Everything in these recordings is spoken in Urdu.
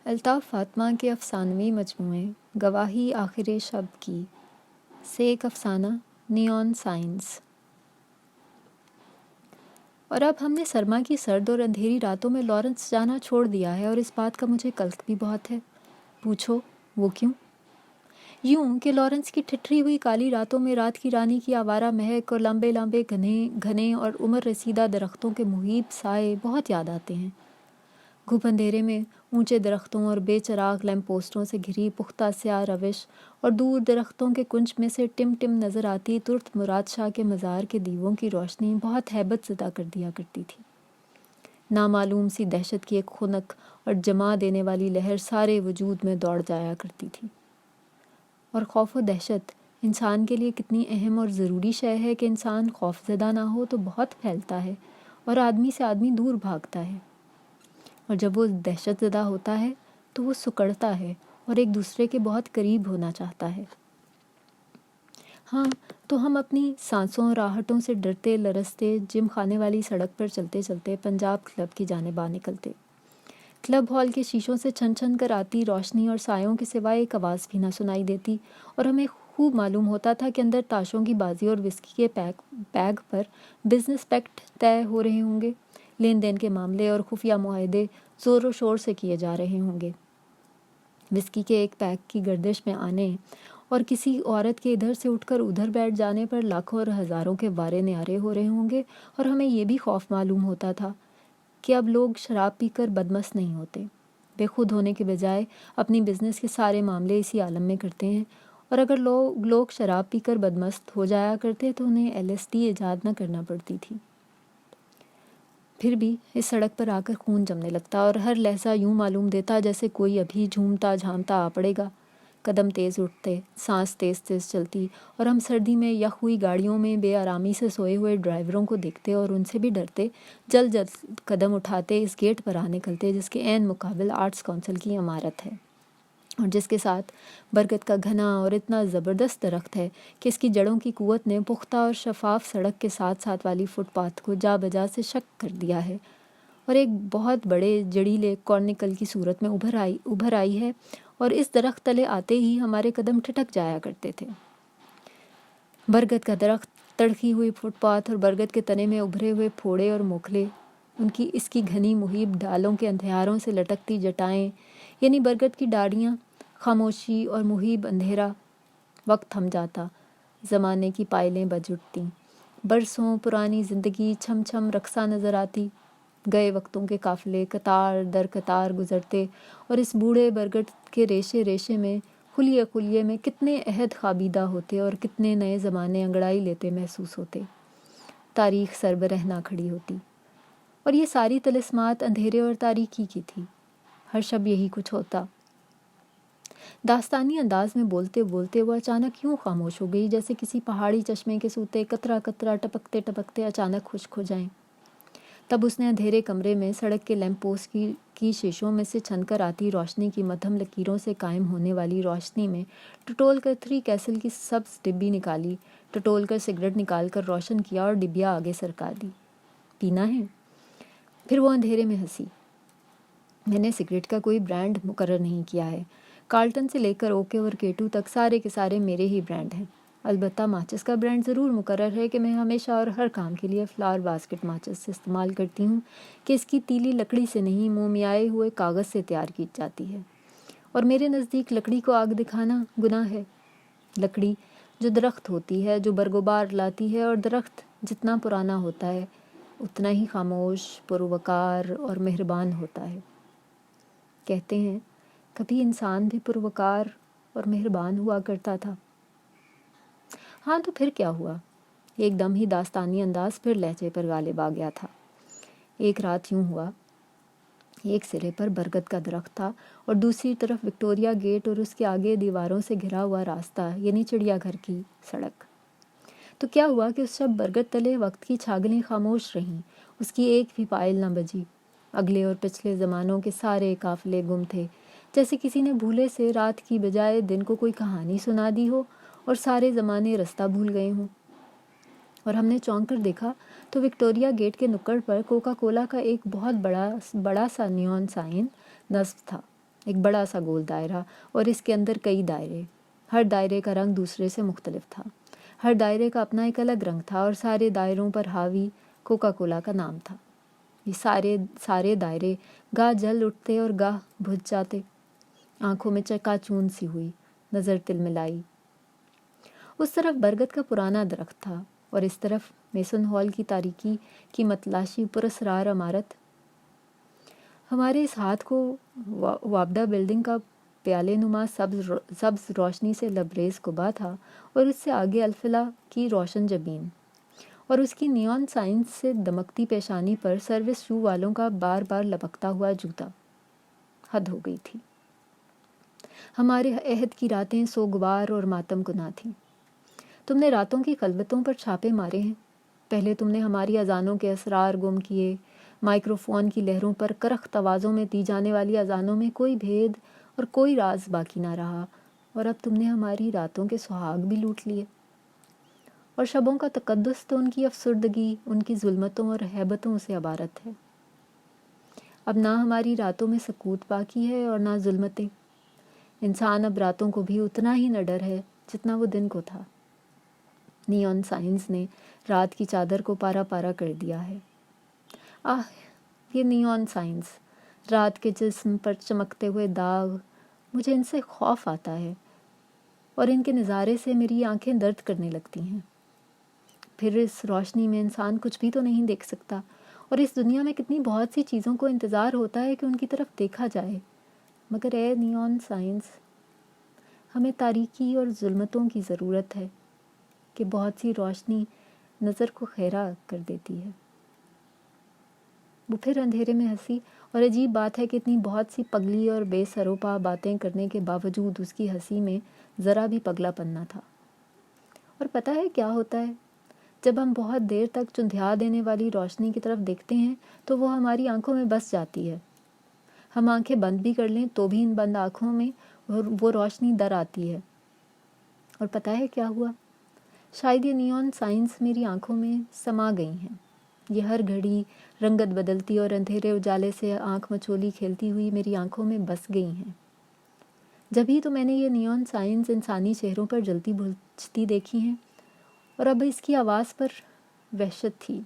الطاف فاطمہ کے افسانوی مجموعے گواہی آخر شب کی سے ایک افسانہ نیون سائنس۔ اور اب ہم نے سرما کی سرد اور اندھیری راتوں میں لارنس جانا چھوڑ دیا ہے، اور اس بات کا مجھے قلق بھی بہت ہے۔ پوچھو وہ کیوں؟ یوں کہ لارنس کی ٹھٹری ہوئی کالی راتوں میں رات کی رانی کی آوارہ مہک اور لمبے لمبے گھنے اور عمر رسیدہ درختوں کے مہیب سائے بہت یاد آتے ہیں۔ گھپ اندھیرے میں اونچے درختوں اور بے چراغ لیمپ پوسٹوں سے گھری پختہ سیاہ روش، اور دور درختوں کے کنج میں سے ٹم ٹم نظر آتی ترت مراد شاہ کے مزار کے دیووں کی روشنی بہت ہیبت زدہ کر دیا کرتی تھی۔ نامعلوم سی دہشت کی ایک خنک اور جما دینے والی لہر سارے وجود میں دوڑ جایا کرتی تھی۔ اور خوف و دہشت انسان کے لیے کتنی اہم اور ضروری شے ہے کہ انسان خوف زدہ نہ ہو تو بہت پھیلتا ہے اور آدمی سے آدمی دور بھاگتا ہے، اور جب وہ دہشت زدہ ہوتا ہے تو وہ سکڑتا ہے اور ایک دوسرے کے بہت قریب ہونا چاہتا ہے۔ ہاں، تو ہم اپنی سانسوں اور راہٹوں سے ڈرتے لرزتے جم خانے والی سڑک پر چلتے چلتے پنجاب کلب کی جانب آ نکلتے۔ کلب ہال کے شیشوں سے چھن چھن کر آتی روشنی اور سایوں کے سوائے ایک آواز بھی نہ سنائی دیتی، اور ہمیں خوب معلوم ہوتا تھا کہ اندر تاشوں کی بازی اور وسکی کے پیگ پر بزنس پیکٹ طے ہو رہے ہوں گے، لین دین کے معاملے اور خفیہ معاہدے زور و شور سے کیے جا رہے ہوں گے۔ وسکی کے ایک پیک کی گردش میں آنے اور کسی عورت کے ادھر سے اٹھ کر ادھر بیٹھ جانے پر لاکھوں اور ہزاروں کے وارے نیارے ہو رہے ہوں گے، اور ہمیں یہ بھی خوف معلوم ہوتا تھا کہ اب لوگ شراب پی کر بدمست نہیں ہوتے، بے خود ہونے کے بجائے اپنی بزنس کے سارے معاملے اسی عالم میں کرتے ہیں، اور اگر لوگ شراب پی کر بدمست ہو جایا کرتے تو انہیں LSD ایجاد نہ کرنا پڑتی تھی۔ پھر بھی اس سڑک پر آ کر خون جمنے لگتا اور ہر لہجہ یوں معلوم دیتا جیسے کوئی ابھی جھومتا جھامتا آ پڑے گا۔ قدم تیز اٹھتے، سانس تیز تیز چلتی، اور ہم سردی میں یخ ہوئی گاڑیوں میں بے آرامی سے سوئے ہوئے ڈرائیوروں کو دیکھتے اور ان سے بھی ڈرتے، جلد جلد قدم اٹھاتے اس گیٹ پر آ نکلتے جس کے عین مقابل آرٹس کونسل کی عمارت ہے، اور جس کے ساتھ برگد کا گھنا اور اتنا زبردست درخت ہے کہ اس کی جڑوں کی قوت نے پختہ اور شفاف سڑک کے ساتھ ساتھ والی فٹ پاتھ کو جا بجا سے شک کر دیا ہے، اور ایک بہت بڑے جڑیلے کارنیکل کی صورت میں ابھر آئی ہے، اور اس درخت تلے آتے ہی ہمارے قدم ٹھٹک جایا کرتے تھے۔ برگد کا درخت، تڑکی ہوئی فٹ پاتھ اور برگد کے تنے میں ابھرے ہوئے پھوڑے اور موکھلے، اس کی گھنی محیب ڈالوں کے اندھیاروں سے لٹکتی جٹائیں، یعنی برگد کی ڈاڑیاں، خاموشی اور محیب اندھیرا۔ وقت تھم جاتا، زمانے کی پائلیں بج اٹھتیں، برسوں پرانی زندگی چھم چھم رقصہ نظر آتی، گئے وقتوں کے قافلے قطار در قطار گزرتے، اور اس بوڑھے برگد کے ریشے ریشے میں، خلیے خلیے میں کتنے عہد خوابیدہ ہوتے اور کتنے نئے زمانے انگڑائی لیتے محسوس ہوتے۔ تاریخ سربرہ نہ کھڑی ہوتی، اور یہ ساری طلسمات اندھیرے اور تاریکی کی تھی۔ ہر شب یہی کچھ ہوتا۔ داستانی انداز میں بولتے بولتے وہ اچانک یوں خاموش ہو گئی جیسے کسی پہاڑی چشمے کے سوتے قطرہ قطرہ ٹپکتے ٹپکتے اچانک خشک ہو جائیں۔ تب اس نے اندھیرے کمرے میں سڑک کے لیمپ پوسٹ کی شیشوں میں سے چھن کر آتی روشنی کی مدھم لکیروں سے قائم ہونے والی روشنی میں ٹٹول کر 3 کیسل کی سبز ڈبی نکالی، ٹٹول کر سگریٹ نکال کر روشن کیا اور ڈبیا آگے سرکا دی۔ پینا ہے؟ پھر وہ اندھیرے میں ہنسی۔ میں نے سگریٹ کا کوئی برانڈ مقرر نہیں کیا ہے، کارلٹن سے لے کر اوکے اور کیٹو تک سارے کے سارے میرے ہی برانڈ ہیں۔ البتہ ماچس کا برانڈ ضرور مقرر ہے کہ میں ہمیشہ اور ہر کام کے لیے فلاور باسکٹ ماچس سے استعمال کرتی ہوں کہ اس کی تیلی لکڑی سے نہیں مومیائے ہوئے کاغذ سے تیار کی جاتی ہے، اور میرے نزدیک لکڑی کو آگ دکھانا گناہ ہے۔ لکڑی جو درخت ہوتی ہے، جو برگوبار لاتی ہے، اور درخت جتنا پرانا ہوتا ہے اتنا ہی خاموش، پروقار اور مہربان ہوتا ہے۔ کہتے ہیں کبھی انسان بھی پروقار اور مہربان ہوا کرتا تھا۔ ہاں تو پھر کیا ہوا؟ ایک دم ہی داستانی انداز پھر لہجے پر غالب آ گیا تھا۔ ایک رات یوں ہوا، ایک سرے پر برگد کا درخت تھا اور دوسری طرف وکٹوریہ گیٹ اور اس کے آگے دیواروں سے گھرا ہوا راستہ، یعنی چڑیا گھر کی سڑک۔ تو کیا ہوا کہ اس شب برگد تلے وقت کی چھاگلیں خاموش رہیں، اس کی ایک بھی پائل نہ بجی۔ اگلے اور پچھلے زمانوں کے سارے قافلے گم تھے، جیسے کسی نے بھولے سے رات کی بجائے دن کو کوئی کہانی سنا دی ہو، اور سارے زمانے رستہ بھول گئے ہوں۔ اور ہم نے چونک کر دیکھا تو وکٹوریہ گیٹ کے نکڑ پر کوکا کولا کا ایک بہت بڑا سا نیون سائن نصب تھا۔ ایک بڑا سا گول دائرہ اور اس کے اندر کئی دائرے. ہر دائرے کا رنگ دوسرے سے مختلف تھا. ہر دائرے کا اپنا ایک الگ رنگ تھا اور سارے دائروں پر حاوی کوکا کولا کا نام تھا. یہ سارے دائرے گاہ جل اٹھتے اور گاہ بجھ جاتے. آنکھوں میں چکا چون سی ہوئی، نظر تلملائی. اس طرف برگد کا پرانا درخت تھا اور اس طرف میسن ہال کی تاریکی کی متلاشی پراسرار عمارت. ہمارے اس ہاتھ کو وابڈا بلڈنگ کا پیالے نما سبز روشنی سے لبریز قبا تھا اور اس سے آگے الفلا کی روشن جبین اور اس کی نیون سائنس سے دمکتی پیشانی پر سروس شو والوں کا بار بار لپکتا ہوا جوتا. حد ہو گئی تھی. ہمارے عہد کی راتیں سوگوار اور ماتم گنا تھیں. تم نے راتوں کی خلوتوں پر چھاپے مارے ہیں. پہلے تم نے ہماری اذانوں کے اسرار گم کیے. مائکروفون کی لہروں پر کرخت آوازوں میں دی جانے والی اذانوں میں کوئی بھید اور کوئی راز باقی نہ رہا. اور اب تم نے ہماری راتوں کے سہاگ بھی لوٹ لیے. اور شبوں کا تقدس تو ان کی افسردگی، ان کی ظلمتوں اور ہیبتوں سے عبارت ہے. اب نہ ہماری راتوں میں سکوت باقی ہے اور نہ ظلمتیں. انسان اب راتوں کو بھی اتنا ہی نہ ڈر ہے جتنا وہ دن کو تھا. نیون سائنس نے رات کی چادر کو پارا پارا کر دیا ہے. یہ نیون سائنس، رات کے جسم پر چمکتے ہوئے داغ، مجھے ان سے خوف آتا ہے اور ان کے نظارے سے میری آنکھیں درد کرنے لگتی ہیں. پھر اس روشنی میں انسان کچھ بھی تو نہیں دیکھ سکتا اور اس دنیا میں کتنی بہت سی چیزوں کو انتظار ہوتا ہے کہ ان کی طرف دیکھا جائے. مگر اے نیون سائنس، ہمیں تاریکی اور ظلمتوں کی ضرورت ہے کہ بہت سی روشنی نظر کو خیرہ کر دیتی ہے. وہ پھر اندھیرے میں ہنسی اور عجیب بات ہے کہ اتنی بہت سی پگلی اور بے سروپا باتیں کرنے کے باوجود اس کی ہنسی میں ذرا بھی پگلا پن نہ تھا. اور پتہ ہے کیا ہوتا ہے؟ جب ہم بہت دیر تک چندھیا دینے والی روشنی کی طرف دیکھتے ہیں تو وہ ہماری آنکھوں میں بس جاتی ہے. ہم آنکھیں بند بھی کر لیں تو بھی ان بند آنکھوں میں وہ روشنی در آتی ہے. اور پتہ ہے کیا ہوا؟ شاید یہ نیون سائنس میری آنکھوں میں سما گئی ہیں. یہ ہر گھڑی رنگت بدلتی اور اندھیرے اجالے سے آنکھ مچولی کھیلتی ہوئی میری آنکھوں میں بس گئی ہیں. جبھی تو میں نے یہ نیون سائنس انسانی چہروں پر جلتی بجھتی دیکھی ہیں اور اب اس کی آواز پر وحشت تھی.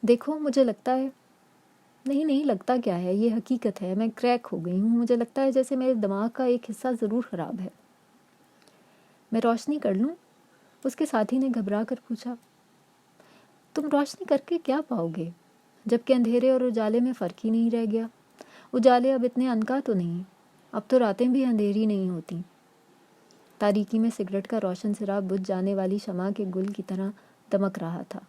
دیکھو، مجھے لگتا ہے، نہیں لگتا کیا ہے، یہ حقیقت ہے. میں کریک ہو گئی ہوں. مجھے لگتا ہے جیسے میرے دماغ کا ایک حصہ ضرور خراب ہے. میں روشنی کر لوں؟ اس کے ساتھی نے گھبرا کر پوچھا. تم روشنی کر کے کیا پاؤ گے جب کہ اندھیرے اور اجالے میں فرق ہی نہیں رہ گیا؟ اجالے اب اتنے انکا تو نہیں. اب تو راتیں بھی اندھیری نہیں ہوتی. تاریکی میں سگریٹ کا روشن سرا بجھ جانے والی شمع کے گل کی طرح دمک رہا تھا.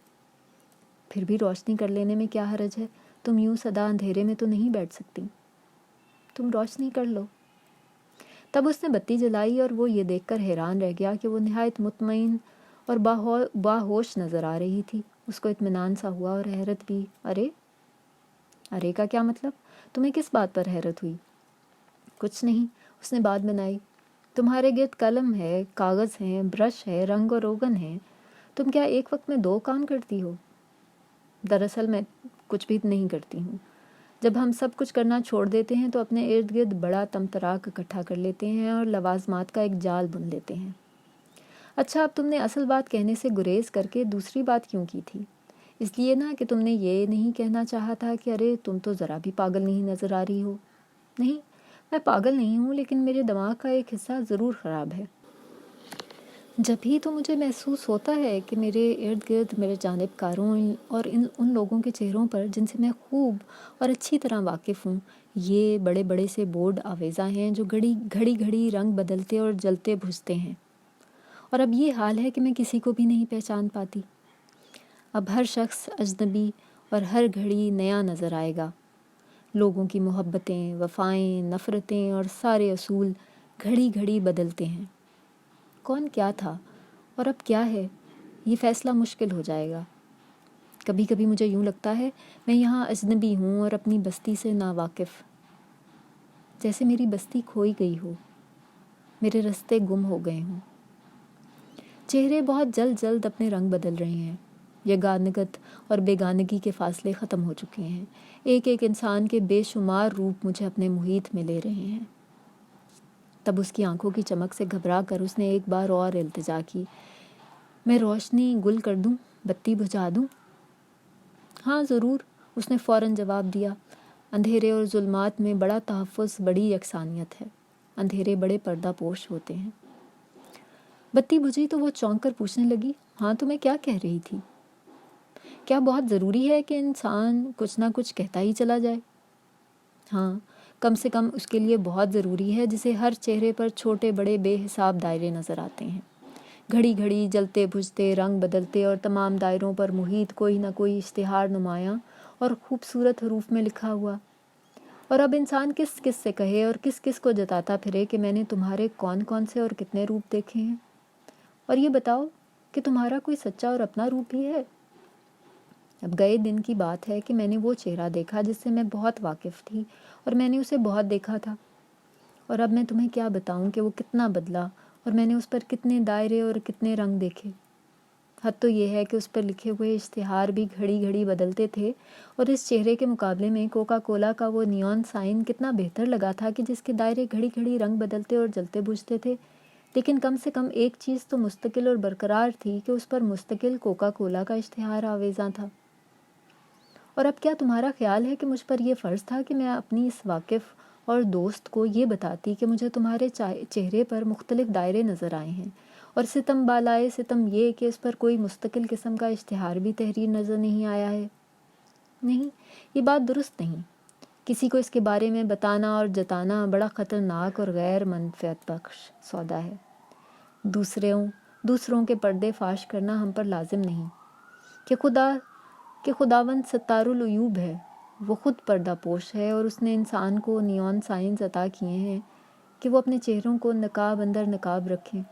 پھر بھی روشنی کر لینے میں کیا حرج ہے؟ تم یوں سدا اندھیرے میں تو نہیں بیٹھ سکتی. تم روشنی کر لو. تب اس نے بتی جلائی اور وہ یہ دیکھ کر حیران رہ گیا کہ وہ نہایت مطمئن اور باہوش نظر آ رہی تھی. اس کو اطمینان سا ہوا اور حیرت بھی. ارے کا کیا مطلب؟ تمہیں کس بات پر حیرت ہوئی؟ کچھ نہیں، اس نے بات بنائی. تمہارے گرد قلم ہے، کاغذ ہیں، برش ہے، رنگ اور روغن ہے. تم کیا ایک وقت میں 2 کام کرتی ہو؟ دراصل میں کچھ بھی نہیں کرتی ہوں. جب ہم سب کچھ کرنا چھوڑ دیتے ہیں تو اپنے ارد گرد بڑا تمطراق اکٹھا کر لیتے ہیں اور لوازمات کا ایک جال بن لیتے ہیں. اچھا، اب تم نے اصل بات کہنے سے گریز کر کے دوسری بات کیوں کی تھی؟ اس لیے نا کہ تم نے یہ نہیں کہنا چاہا تھا کہ ارے تم تو ذرا بھی پاگل نہیں نظر آ رہی ہو. نہیں، میں پاگل نہیں ہوں، لیکن میرے دماغ کا ایک حصہ ضرور خراب ہے. جب ہی تو مجھے محسوس ہوتا ہے کہ میرے ارد گرد میرے جانب کاروں اور ان لوگوں کے چہروں پر جن سے میں خوب اور اچھی طرح واقف ہوں، یہ بڑے بڑے سے بورڈ آویزاں ہیں جو گھڑی رنگ بدلتے اور جلتے بجھتے ہیں. اور اب یہ حال ہے کہ میں کسی کو بھی نہیں پہچان پاتی. اب ہر شخص اجنبی اور ہر گھڑی نیا نظر آئے گا. لوگوں کی محبتیں، وفائیں، نفرتیں اور سارے اصول گھڑی بدلتے ہیں. کون کیا تھا اور اب کیا ہے، یہ فیصلہ مشکل ہو جائے گا. کبھی کبھی مجھے یوں لگتا ہے میں یہاں اجنبی ہوں اور اپنی بستی سے ناواقف، جیسے میری بستی کھوئی گئی ہو، میرے رستے گم ہو گئے ہوں. چہرے بہت جلد اپنے رنگ بدل رہے ہیں. یگانگت اور بیگانگی کے فاصلے ختم ہو چکے ہیں۔ ایک ایک انسان کے بے شمار روپ مجھے اپنے محیط میں لے رہے ہیں۔ تب اس کی آنکھوں کی چمک سے گھبرا کر اس نے ایک بار اور التجا کی، میں روشنی گل کر دوں، بتی بجھا دوں؟ ہاں ضرور، اس نے فوراً جواب دیا۔ اندھیرے اور ظلمات میں بڑا تحفظ، بڑی یکسانیت ہے۔ اندھیرے بڑے پردہ پوش ہوتے ہیں۔ بتی بجھی تو وہ چونک کر پوچھنے لگی، ہاں تو میں کیا کہہ رہی تھی؟ کیا بہت ضروری ہے کہ انسان کچھ نہ کچھ کہتا ہی چلا جائے؟ ہاں، کم سے کم اس کے لیے بہت ضروری ہے جسے ہر چہرے پر چھوٹے بڑے بے حساب دائرے نظر آتے ہیں، گھڑی گھڑی جلتے بجھتے، رنگ بدلتے، اور تمام دائروں پر محیط کوئی نہ کوئی اشتہار نمایاں اور خوبصورت حروف میں لکھا ہوا۔ اور اب انسان کس کس سے کہے اور کس کس کو جتاتا پھرے کہ میں نے تمہارے کون کون سے اور کتنے روپ دیکھے ہیں، اور یہ بتاؤ کہ تمہارا کوئی سچا اور اپنا روپ بھی ہے؟ اب گئے دن کی بات ہے کہ میں نے وہ چہرہ دیکھا جس سے میں بہت واقف تھی، اور میں نے اسے بہت دیکھا تھا، اور اب میں تمہیں کیا بتاؤں کہ وہ کتنا بدلا، اور میں نے اس پر کتنے دائرے اور کتنے رنگ دیکھے۔ حد تو یہ ہے کہ اس پر لکھے ہوئے اشتہار بھی گھڑی گھڑی بدلتے تھے، اور اس چہرے کے مقابلے میں کوکا کولا کا وہ نیون سائن کتنا بہتر لگا تھا کہ جس کے دائرے گھڑی گھڑی رنگ بدلتے اور جلتے بجھتے تھے، لیکن کم سے کم ایک چیز تو مستقل اور برقرار تھی کہ اس پر مستقل کوکا کولا کا اشتہار آویزاں تھا۔ اور اب کیا تمہارا خیال ہے کہ مجھ پر یہ فرض تھا کہ میں اپنی اس واقف اور دوست کو یہ بتاتی کہ مجھے تمہارے چہرے پر مختلف دائرے نظر آئے ہیں، اور ستم بالائے ستم یہ کہ اس پر کوئی مستقل قسم کا اشتہار بھی تحریر نظر نہیں آیا ہے؟ نہیں، یہ بات درست نہیں۔ کسی کو اس کے بارے میں بتانا اور جتانا بڑا خطرناک اور غیر منفعت بخش سودا ہے۔ دوسروں کے پردے فاش کرنا ہم پر لازم نہیں کہ خداوند ستار العیوب ہے، وہ خود پردہ پوش ہے، اور اس نے انسان کو نیون سائنز عطا کیے ہیں کہ وہ اپنے چہروں کو نقاب اندر نقاب رکھیں۔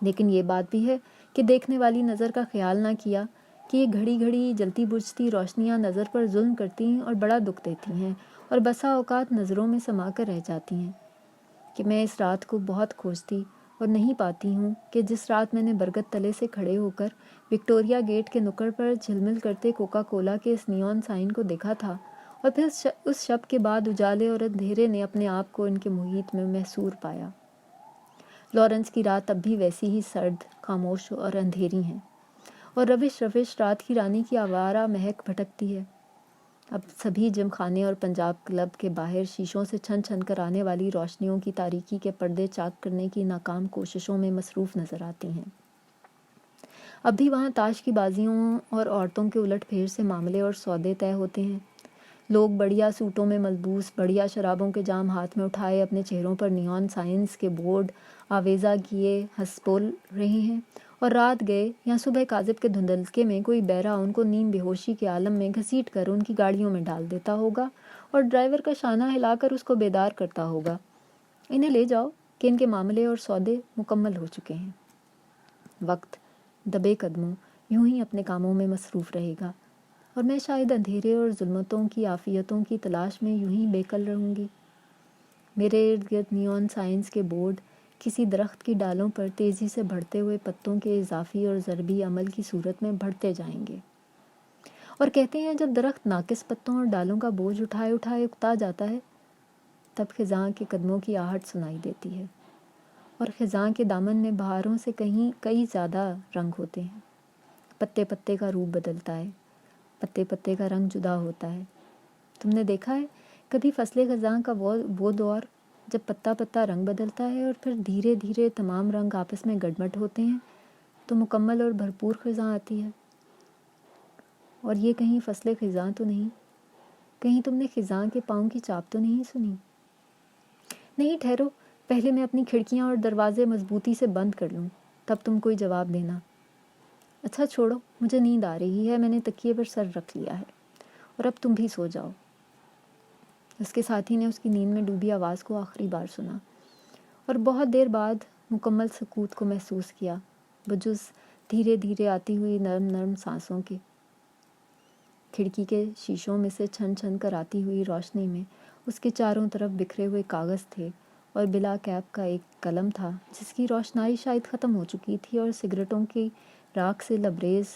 لیکن یہ بات بھی ہے کہ دیکھنے والی نظر کا خیال نہ کیا کہ یہ گھڑی گھڑی جلتی بجھتی روشنیاں نظر پر ظلم کرتی ہیں اور بڑا دکھ دیتی ہیں، اور بسا اوقات نظروں میں سما کر رہ جاتی ہیں، کہ میں اس رات کو بہت کھوجتی اور نہیں پاتی ہوں کہ جس رات میں نے برگد تلے سے کھڑے ہو کر وکٹوریا گیٹ کے نکڑ پر جھلمل کرتے کوکا کولا کے اس نیون سائن کو دیکھا تھا، اور پھر اس شب کے بعد اجالے اور اندھیرے نے اپنے آپ کو ان کے محیط میں محصور پایا۔ لارنس کی رات اب بھی ویسی ہی سرد، خاموش اور اندھیری ہیں، اور روش رات کی رانی کی آوارہ مہک بھٹکتی ہے۔ اب سبھی جم خانے اور پنجاب کلب کے باہر شیشوں سے چھن چھن کر آنے والی روشنیوں کی تاریکی کے پردے چاک کرنے کی ناکام کوششوں میں مصروف نظر آتی ہیں۔ اب بھی وہاں تاش کی بازیوں اور عورتوں کے الٹ پھیر سے معاملے اور سودے طے ہوتے ہیں۔ لوگ بڑھیا سوٹوں میں ملبوس، بڑھیا شرابوں کے جام ہاتھ میں اٹھائے، اپنے چہروں پر نیون سائنس کے بورڈ آویزہ کیے ہنس بول رہے ہیں، اور رات گئے یا صبح کاذب کے دھندلکے میں کوئی بہرا ان کو نیم بے ہوشی کے عالم میں گھسیٹ کر ان کی گاڑیوں میں ڈال دیتا ہوگا، اور ڈرائیور کا شانہ ہلا کر اس کو بیدار کرتا ہوگا، انہیں لے جاؤ کہ ان کے معاملے اور سودے مکمل ہو چکے ہیں۔ وقت دبے قدموں یوں ہی اپنے کاموں میں مصروف رہے گا، اور میں شاید اندھیرے اور ظلمتوں کی عافیتوں کی تلاش میں یوں ہی بے کل رہوں گی۔ میرے ارد گرد نیون سائنس کے بورڈ کسی درخت کی ڈالوں پر تیزی سے بڑھتے ہوئے پتوں کے اضافی اور ضربی عمل کی صورت میں بڑھتے جائیں گے، اور کہتے ہیں جب درخت ناقص پتوں اور ڈالوں کا بوجھ اٹھائے اٹھائے اکتا جاتا ہے، تب خزاں کے قدموں کی آہٹ سنائی دیتی ہے، اور خزاں کے دامن میں بہاروں سے کئی زیادہ رنگ ہوتے ہیں۔ پتے پتے کا روپ بدلتا ہے، پتے پتے کا رنگ جدا ہوتا ہے۔ تم نے دیکھا ہے کبھی فصل خزاں کا وہ دور جب پتا پتا رنگ بدلتا ہے اور پھر دھیرے دھیرے تمام رنگ آپس میں گڑمٹ ہوتے ہیں تو مکمل اور بھرپور خزاں آتی ہے؟ اور یہ کہیں فصل خزاں تو نہیں؟ کہیں تم نے خزاں کے پاؤں کی چاپ تو نہیں سنی؟ نہیں، ٹھہرو، پہلے میں اپنی کھڑکیاں اور دروازے مضبوطی سے بند کر لوں، تب تم کوئی جواب دینا۔ اچھا چھوڑو، مجھے نیند آ رہی ہے، میں نے تکیے پر سر رکھ لیا ہے، اور اب تم بھی سو جاؤ۔ اس کے ساتھی نے اس کی نیند میں ڈوبی آواز کو آخری بار سنا، اور بہت دیر بعد مکمل سکوت کو محسوس کیا، بجز دھیرے دھیرے آتی ہوئی نرم نرم سانسوں کے۔ کھڑکی کے شیشوں میں سے چھن چھن کر آتی ہوئی روشنی میں اس کے چاروں طرف بکھرے ہوئے کاغذ تھے، اور بلا کیپ کا ایک قلم تھا جس کی روشنائی شاید ختم ہو چکی تھی اور سگریٹوں کی راکھ سے لبریز